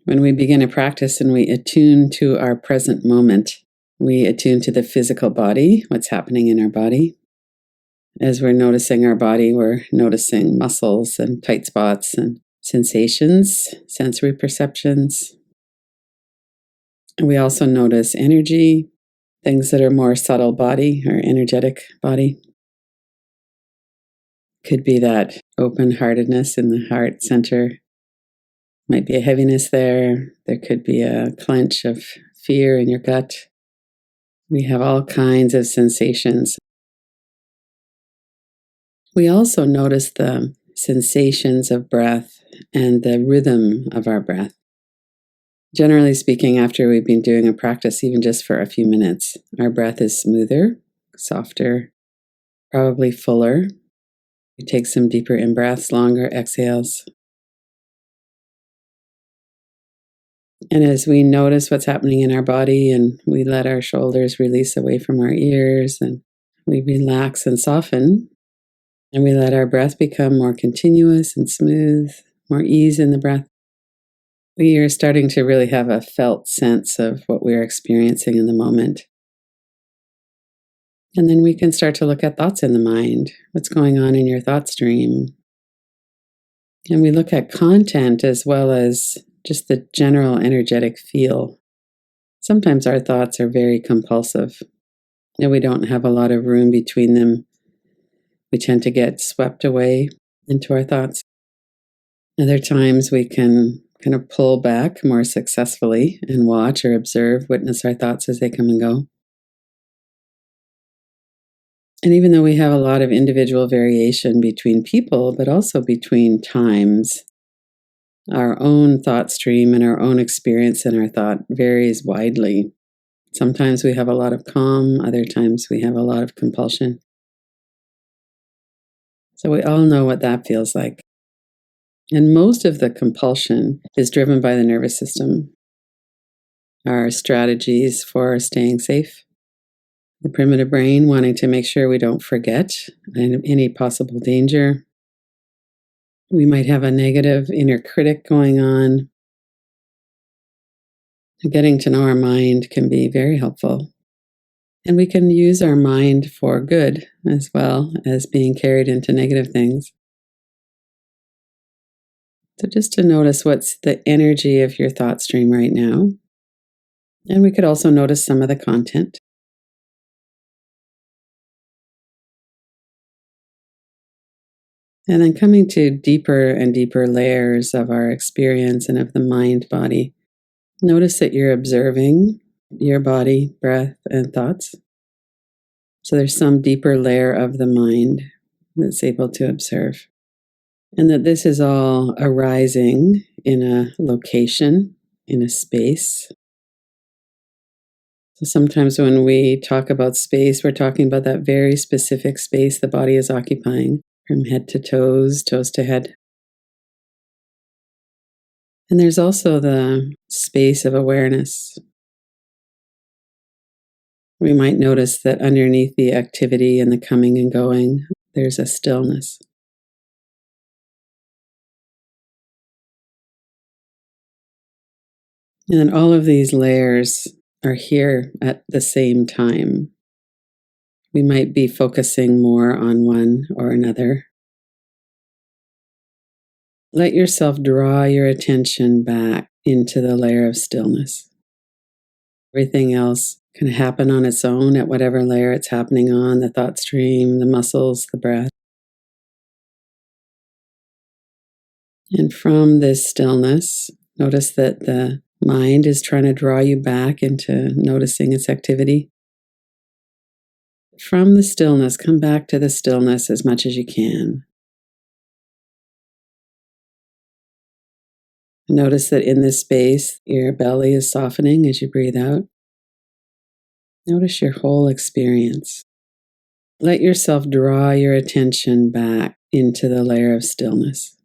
When we begin a practice and we attune to our present moment, we attune to the physical body, what's happening in our body. As we're noticing our body, we're noticing muscles and tight spots and sensations, sensory perceptions. And we also notice energy, things that are more subtle body or energetic body. Could be that open-heartedness in the heart center. Might be a heaviness there. There could be a clench of fear in your gut. We have all kinds of sensations. We also notice the sensations of breath and the rhythm of our breath. Generally speaking, after we've been doing a practice, even just for a few minutes, our breath is smoother, softer, probably fuller. We take some deeper in-breaths, longer exhales. And as we notice what's happening in our body and we let our shoulders release away from our ears and we relax and soften, and we let our breath become more continuous and smooth, more ease in the breath, we are starting to really have a felt sense of what we're experiencing in the moment. And then we can start to look at thoughts in the mind, what's going on in your thought stream. And we look at content as well as just the general energetic feel. Sometimes our thoughts are very compulsive, and we don't have a lot of room between them. We tend to get swept away into our thoughts. Other times we can kind of pull back more successfully and watch or observe, witness our thoughts as they come and go. And even though we have a lot of individual variation between people, but also between times, our own thought stream and our own experience in our thought varies widely. Sometimes we have a lot of calm, other times we have a lot of compulsion. So we all know what that feels like. And most of the compulsion is driven by the nervous system, our strategies for staying safe, the primitive brain wanting to make sure we don't forget any possible danger. We might have a negative inner critic going on. Getting to know our mind can be very helpful. And we can use our mind for good as well as being carried into negative things. So just to notice what's the energy of your thought stream right now. And we could also notice some of the content. And then coming to deeper and deeper layers of our experience and of the mind-body. Notice that you're observing your body, breath, and thoughts. So there's some deeper layer of the mind that's able to observe. And that this is all arising in a location, in a space. So sometimes when we talk about space, we're talking about that very specific space the body is occupying, from head to toes, toes to head. And there's also the space of awareness. We might notice that underneath the activity and the coming and going, there's a stillness. And then all of these layers are here at the same time. We might be focusing more on one or another. Let yourself draw your attention back into the layer of stillness. Everything else can happen on its own at whatever layer it's happening on, the thought stream, the muscles, the breath. And from this stillness, notice that the mind is trying to draw you back into noticing its activity. From the stillness, come back to the stillness as much as you can. Notice that in this space, your belly is softening as you breathe out. Notice your whole experience. Let yourself draw your attention back into the layer of stillness.